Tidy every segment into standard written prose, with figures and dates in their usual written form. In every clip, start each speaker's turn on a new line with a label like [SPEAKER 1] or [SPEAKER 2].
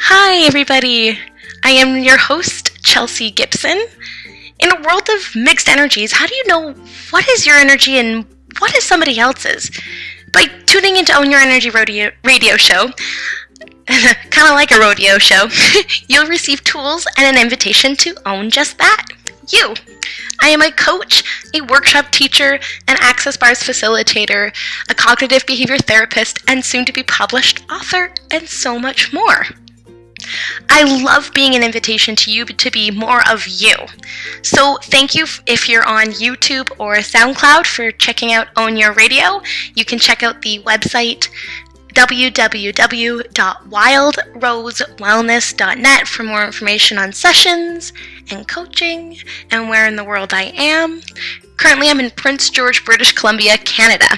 [SPEAKER 1] Hi, everybody. I am your host, Chelsea Gibson. In a world of mixed energies, how do you know what is your energy and what is somebody else's? By tuning into Own Your Energy radio show, kind of like a rodeo show, you'll receive tools and an invitation to own just that, you. I am a coach, a workshop teacher, an Access Bars facilitator, a cognitive behavior therapist, and soon-to-be published author, and so much more. I love being an invitation to you to be more of you. So thank you if you're on YouTube or SoundCloud for checking out Own Your Radio. You can check out the website www.wildrosewellness.net for more information on sessions and coaching and where in the world I am. Currently, I'm in Prince George, British Columbia, Canada.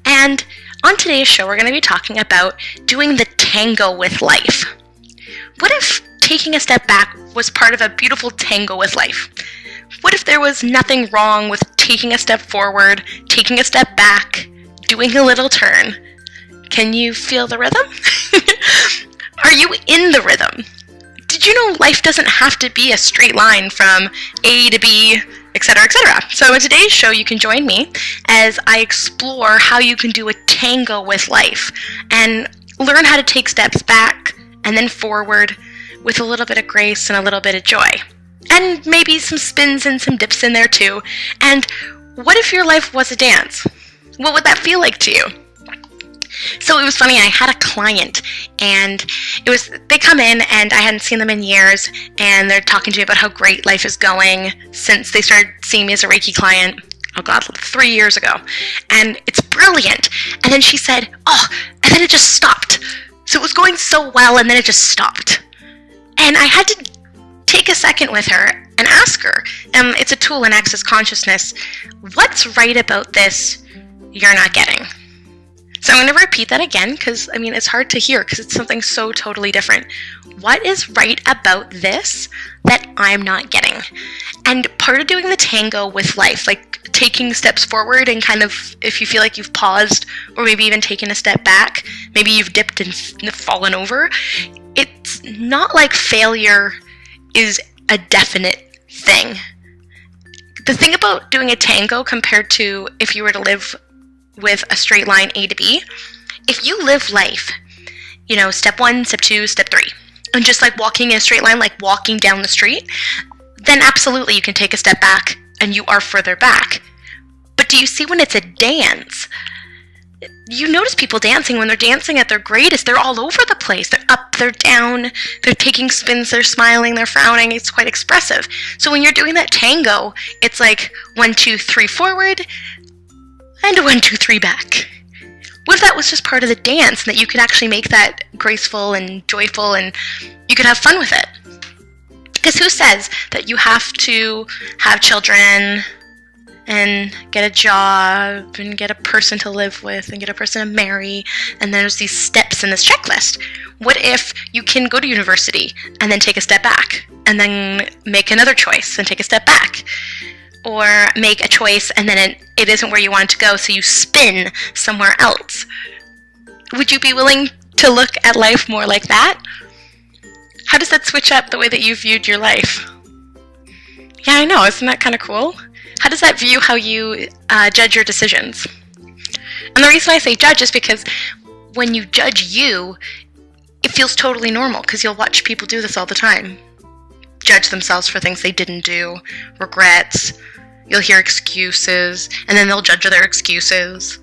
[SPEAKER 1] And on today's show, we're going to be talking about doing the tango with life. What if taking a step back was part of a beautiful tango with life? What if there was nothing wrong with taking a step forward, taking a step back, doing a little turn? Can you feel the rhythm? Are you in the rhythm? Did you know life doesn't have to be a straight line from A to B, etc., etc.? So in today's show, you can join me as I explore how you can do a tango with life and learn how to take steps back and then forward with a little bit of grace and a little bit of joy. And maybe some spins and some dips in there too. And what if your life was a dance? What would that feel like to you? So it was funny, I had a client and they come in and I hadn't seen them in years and they're talking to me about how great life is going since they started seeing me as a Reiki client, 3 years ago. And it's brilliant. And then she said, and then it just stopped. So it was going so well, and then it just stopped. And I had to take a second with her and ask her, it's a tool in Access Consciousness, what's right about this you're not getting? So I'm going to repeat that again, because, it's hard to hear, because it's something so totally different. What is right about this that I'm not getting? And part of doing the tango with life, like taking steps forward and kind of, if you feel like you've paused or maybe even taken a step back, maybe you've dipped and fallen over, it's not like failure is a definite thing. The thing about doing a tango compared to if you were to live with a straight line A to B, if you live life, step 1, step 2, step 3, and just like walking in a straight line, like walking down the street, then absolutely you can take a step back and you are further back. But do you see when it's a dance? You notice people dancing when they're dancing at their greatest. They're all over the place. They're up, they're down, they're taking spins, they're smiling, they're frowning. It's quite expressive. So when you're doing that tango, it's like 1, 2, 3 forward and 1, 2, 3 back. What if that was just part of the dance and that you could actually make that graceful and joyful and you could have fun with it? Because who says that you have to have children and get a job and get a person to live with and get a person to marry, and there's these steps in this checklist? What if you can go to university and then take a step back and then make another choice and take a step back? Or make a choice and then it isn't where you want to go, so you spin somewhere else. Would you be willing to look at life more like that? How does that switch up the way that you viewed your life? Yeah, I know, isn't that kind of cool? How does that view how you judge your decisions? And the reason I say judge is because when you judge you, it feels totally normal because you'll watch people do this all the time. Judge themselves for things they didn't do, regrets. You'll hear excuses, and then they'll judge their excuses.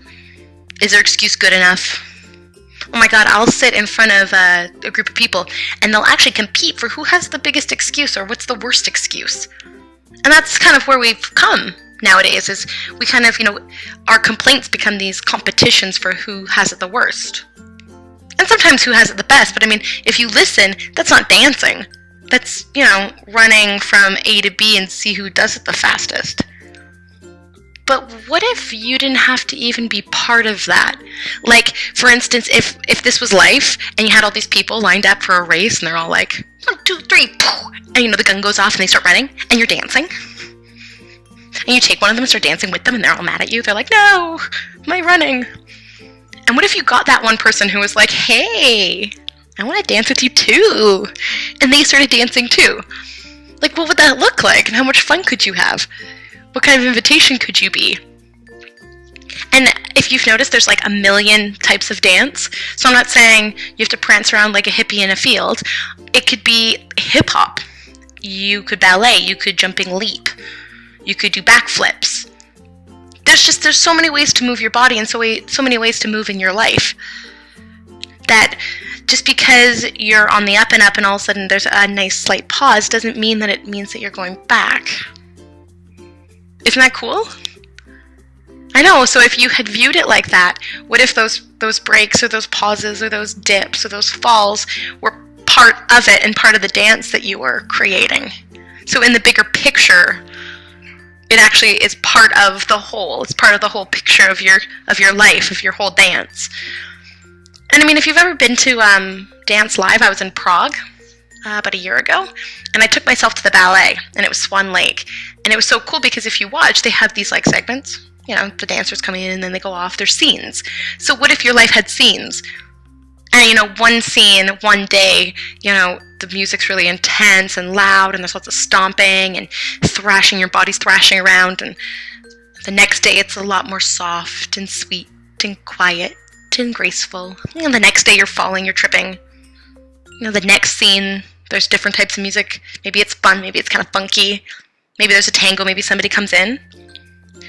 [SPEAKER 1] Is their excuse good enough? Oh my God, I'll sit in front of a group of people, and they'll actually compete for who has the biggest excuse or what's the worst excuse. And that's kind of where we've come nowadays, is we kind of, our complaints become these competitions for who has it the worst. And sometimes who has it the best, but if you listen, that's not dancing. That's, running from A to B and see who does it the fastest. But what if you didn't have to even be part of that? Like, for instance, if this was life and you had all these people lined up for a race and they're all like 1, 2, 3, poof, and the gun goes off and they start running, and you're dancing. And you take one of them and start dancing with them, and they're all mad at you. They're like, no, my running. And what if you got that one person who was like, hey, I want to dance with you too. And they started dancing too. Like, what would that look like? And how much fun could you have? What kind of invitation could you be? And if you've noticed, there's like a million types of dance. So I'm not saying you have to prance around like a hippie in a field. It could be hip-hop. You could ballet. You could jumping leap. You could do backflips. There's so many ways to move your body and so many ways to move in your life that just because you're on the up and up and all of a sudden there's a nice slight pause doesn't mean that it means that you're going back. Isn't that cool? I know, so if you had viewed it like that, what if those breaks or those pauses or those dips or those falls were part of it and part of the dance that you were creating? So in the bigger picture, it actually is part of the whole. It's part of the whole picture of your life, of your whole dance. And I mean, if you've ever been to dance live, I was in Prague about a year ago, and I took myself to the ballet, and it was Swan Lake. And it was so cool because if you watch, they have these like segments. The dancers come in and then they go off. There's scenes. So what if your life had scenes? And, one scene, one day, the music's really intense and loud and there's lots of stomping and thrashing, your body's thrashing around. And the next day it's a lot more soft and sweet and quiet and graceful. And the next day you're falling, you're tripping. The next scene, there's different types of music. Maybe it's fun, maybe it's kind of funky. Maybe there's a tango, maybe somebody comes in.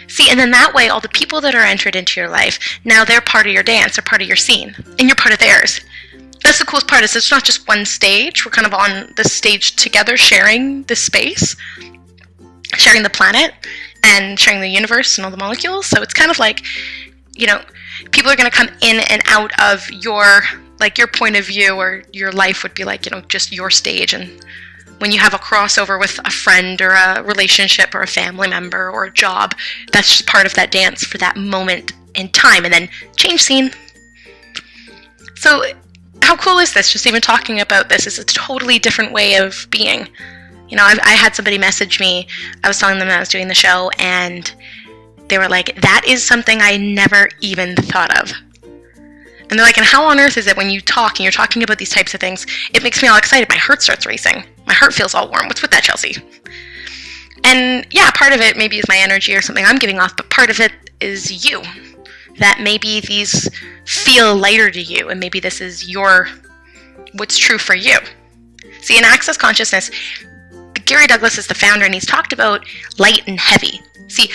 [SPEAKER 1] See, and then that way, all the people that are entered into your life, now they're part of your dance, they're part of your scene, and you're part of theirs. That's the coolest part, is it's not just one stage. We're kind of on the stage together, sharing this space, sharing the planet, and sharing the universe and all the molecules. So it's kind of like, people are going to come in and out of your point of view, or your life would be like, just your stage. And when you have a crossover with a friend or a relationship or a family member or a job, that's just part of that dance for that moment in time, and then change scene. So how cool is this? Just even talking about this is a totally different way of being. I had somebody message me. I was telling them that I was doing the show, and they were like, that is something I never even thought of. And they're like, and how on earth is it when you talk and you're talking about these types of things, it makes me all excited. My heart starts racing. My heart feels all warm. What's with that, Chelsea? And yeah, part of it maybe is my energy or something I'm giving off, but part of it is you. That maybe these feel lighter to you, and maybe this is what's true for you. See, in Access Consciousness, Gary Douglas is the founder, and he's talked about light and heavy. See,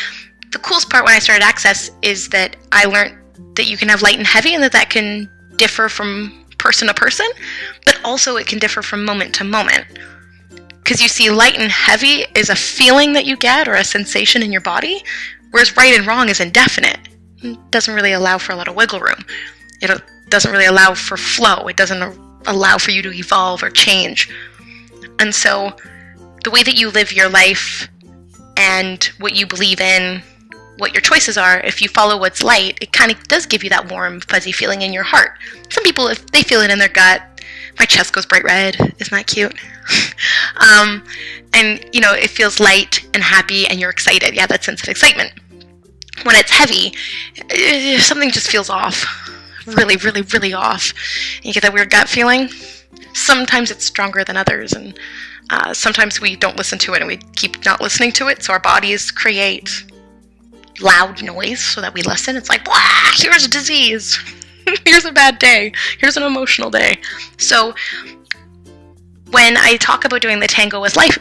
[SPEAKER 1] the coolest part when I started Access is that I learned that you can have light and heavy, and that can differ from person to person, but also it can differ from moment to moment. Because you see, light and heavy is a feeling that you get or a sensation in your body, whereas right and wrong is indefinite. It doesn't really allow for a lot of wiggle room. It doesn't really allow for flow. It doesn't allow for you to evolve or change. And so the way that you live your life and what you believe in, what your choices are, if you follow what's light, it kind of does give you that warm, fuzzy feeling in your heart. Some people, if they feel it in their gut, my chest goes bright red. Isn't that cute? And, it feels light and happy and you're excited. Yeah, that sense of excitement. When it's heavy, something just feels off. Really, really, really off. And you get that weird gut feeling. Sometimes it's stronger than others, and sometimes we don't listen to it and we keep not listening to it, so our bodies create loud noise so that we listen. It's like, wow, here's a disease. Here's a bad day. Here's an emotional day. So when I talk about doing the tango with life,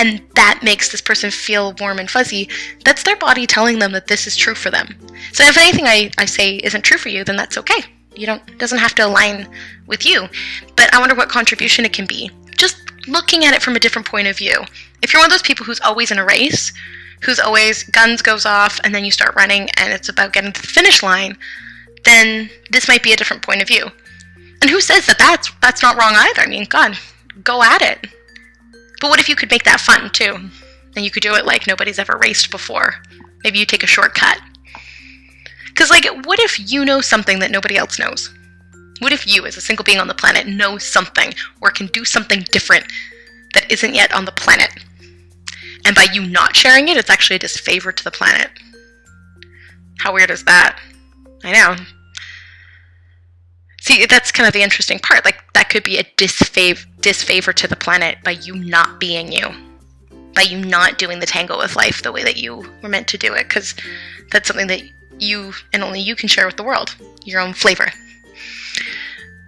[SPEAKER 1] and that makes this person feel warm and fuzzy, that's their body telling them that this is true for them. So if anything I say isn't true for you, then that's okay. It doesn't have to align with you. But I wonder what contribution it can be. Just looking at it from a different point of view. If you're one of those people who's always in a race, who's always guns goes off and then you start running and it's about getting to the finish line, then this might be a different point of view. And who says that that's not wrong either? I mean, God, go at it. But what if you could make that fun too? And you could do it like nobody's ever raced before. Maybe you take a shortcut. Because what if you know something that nobody else knows? What if you, as a single being on the planet, know something or can do something different that isn't yet on the planet? And by you not sharing it, it's actually a disfavor to the planet. How weird is that? I know. See, that's kind of the interesting part. Like, that could be a disfavor to the planet by you not being you. By you not doing the tango with life the way that you were meant to do it. Because that's something that you and only you can share with the world. Your own flavor.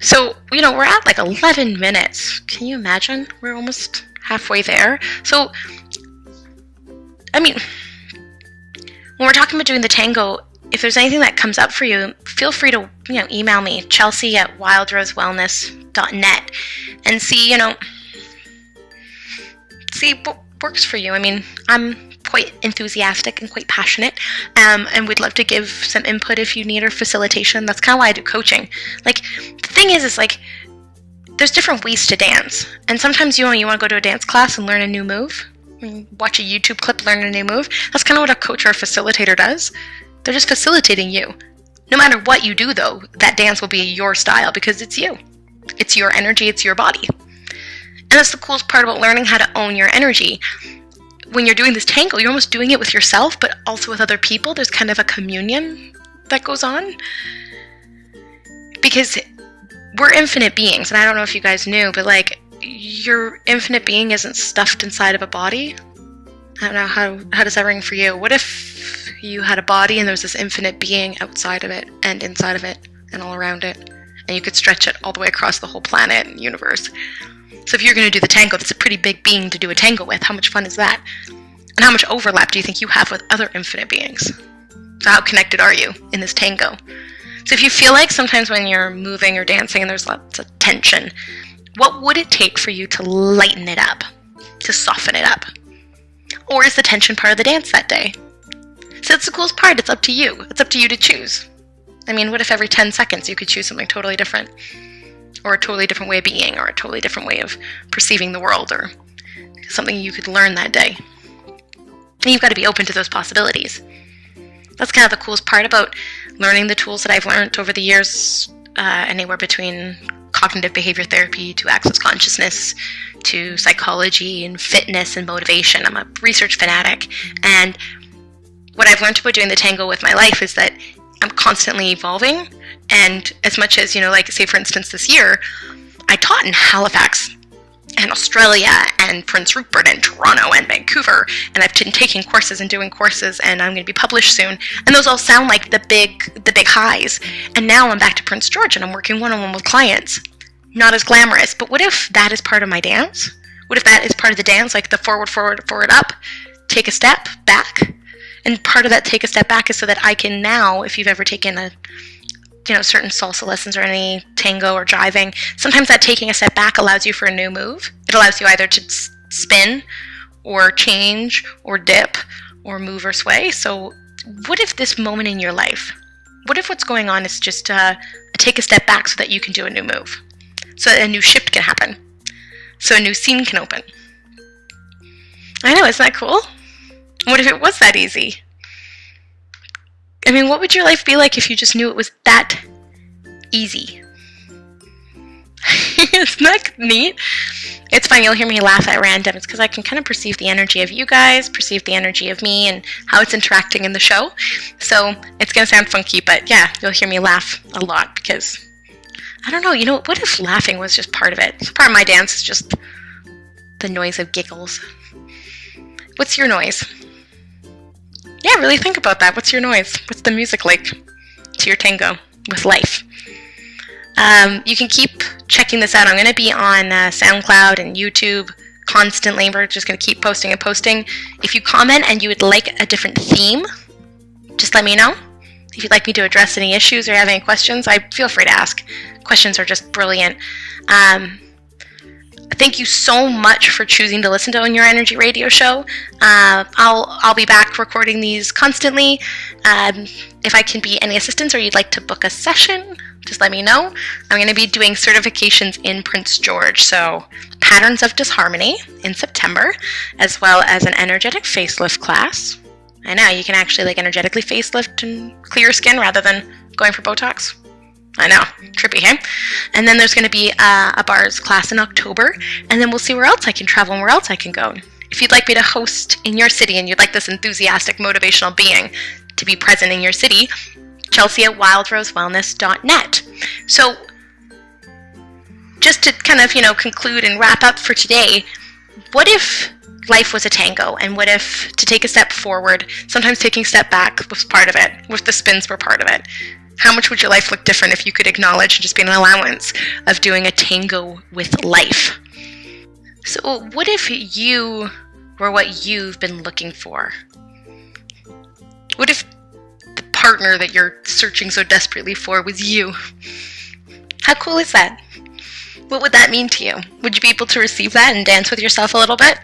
[SPEAKER 1] So, we're at like 11 minutes. Can you imagine? We're almost halfway there. So, when we're talking about doing the tango, if there's anything that comes up for you, feel free to, email me, chelsea@wildrosewellness.net, and see what works for you. I'm quite enthusiastic and quite passionate, and would love to give some input if you need, or facilitation. That's kind of why I do coaching. Like, the thing is like, there's different ways to dance, and sometimes you want to go to a dance class and learn a new move. Watch a YouTube clip, learn a new move. That's kind of what a coach or a facilitator does. They're just facilitating you. No matter what you do, though, that dance will be your style because it's you. It's your energy, it's your body. And that's the coolest part about learning how to own your energy. When you're doing this tango, you're almost doing it with yourself, but also with other people. There's kind of a communion that goes on. Because we're infinite beings, and I don't know if you guys knew, but like, your infinite being isn't stuffed inside of a body. I don't know, how does that ring for you? What if you had a body and there was this infinite being outside of it and inside of it and all around it, and you could stretch it all the way across the whole planet and universe? So if you're going to do the tango, that's a pretty big being to do a tango with. How much fun is that? And how much overlap do you think you have with other infinite beings? So how connected are you in this tango? So if you feel like sometimes when you're moving or dancing and there's lots of tension, what would it take for you to lighten it up, to soften it up? Or is the tension part of the dance that day? So that's the coolest part. It's up to you. It's up to you to choose. What if every 10 seconds you could choose something totally different? Or a totally different way of being, or a totally different way of perceiving the world, or something you could learn that day. And you've got to be open to those possibilities. That's kind of the coolest part about learning the tools that I've learned over the years, anywhere between cognitive behavior therapy to access consciousness to psychology and fitness and motivation. I'm a research fanatic, and what I've learned about doing the tango with my life is that I'm constantly evolving. And as much as, like, say for instance this year, I taught in Halifax and Australia and Prince Rupert and Toronto and Vancouver, and I've been taking courses and doing courses, and I'm going to be published soon, and those all sound like the big highs. And now I'm back to Prince George and I'm working one-on-one with clients. Not as glamorous, but what if that is part of my dance? What if that is part of the dance, like the forward, up, take a step back? And part of that take a step back is so that I can now, if you've ever taken certain salsa lessons or any tango or jiving, sometimes that taking a step back allows you for a new move. It allows you either to spin or change or dip or move or sway. So what if this moment in your life, what if what's going on is just take a step back so that you can do a new move, so that a new shift can happen, so a new scene can open? I know, isn't that cool? What if it was that easy? What would your life be like if you just knew it was that easy? Isn't that neat? It's fine, you'll hear me laugh at random. It's because I can kind of perceive the energy of you guys, perceive the energy of me, and how it's interacting in the show. So it's going to sound funky, but yeah, you'll hear me laugh a lot because, I don't know, what if laughing was just part of it? So part of my dance is just the noise of giggles. What's your noise? Yeah, really think about that. What's your noise? What's the music like to your tango with life? You can keep checking this out. I'm going to be on SoundCloud and YouTube constantly. We're just going to keep posting and posting. If you comment and you would like a different theme, just let me know. If you'd like me to address any issues or have any questions, feel free to ask. Questions are just brilliant. Thank you so much for choosing to listen to Own Your Energy radio show. I'll be back recording these constantly. If I can be any assistance or you'd like to book a session, just let me know. I'm going to be doing certifications in Prince George, so Patterns of Disharmony in September, as well as an energetic facelift class. I know, you can actually energetically facelift and clear your skin rather than going for Botox. I know, trippy, hey? And then there's going to be a bars class in October, and then we'll see where else I can travel and where else I can go. If you'd like me to host in your city and you'd like this enthusiastic, motivational being to be present in your city, Chelsea at wildrosewellness.net. So just to kind of, conclude and wrap up for today, what if life was a tango, and what if to take a step forward, sometimes taking a step back was part of it, what if the spins were part of it? How much would your life look different if you could acknowledge and just be an allowance of doing a tango with life? So what if you were what you've been looking for? What if the partner that you're searching so desperately for was you? How cool is that? What would that mean to you? Would you be able to receive that and dance with yourself a little bit?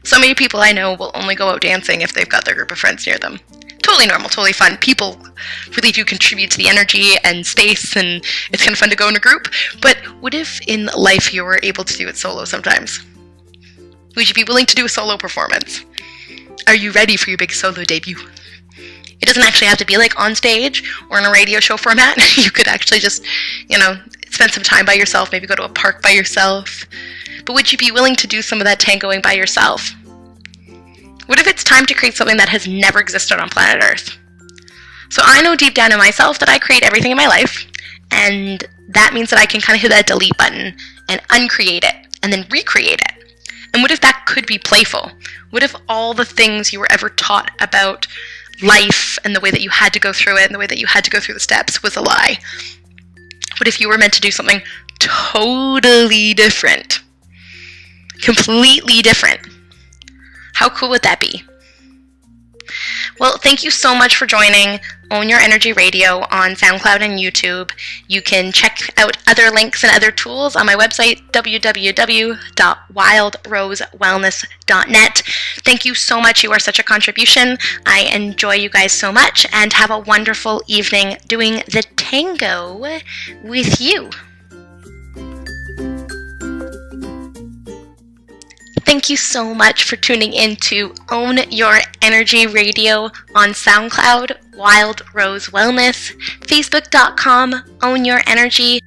[SPEAKER 1] So many people I know will only go out dancing if they've got their group of friends near them. Totally normal, totally fun. People really do contribute to the energy and space, and it's kind of fun to go in a group. But what if in life you were able to do it solo sometimes? Would you be willing to do a solo performance? Are you ready for your big solo debut? It doesn't actually have to be like on stage or in a radio show format. You could actually just, spend some time by yourself, maybe go to a park by yourself. But would you be willing to do some of that tangoing by yourself? What if it's time to create something that has never existed on planet Earth? So I know deep down in myself that I create everything in my life, and that means that I can kind of hit that delete button and uncreate it, and then recreate it. And what if that could be playful? What if all the things you were ever taught about life and the way that you had to go through it and the way that you had to go through the steps was a lie? What if you were meant to do something totally different? Completely different. How cool would that be? Well, thank you so much for joining Own Your Energy Radio on SoundCloud and YouTube. You can check out other links and other tools on my website, www.wildrosewellness.net. Thank you so much. You are such a contribution. I enjoy you guys so much, and have a wonderful evening doing the tango with you. Thank you so much for tuning in to Own Your Energy Radio on SoundCloud, Wild Rose Wellness, Facebook.com, Own Your Energy,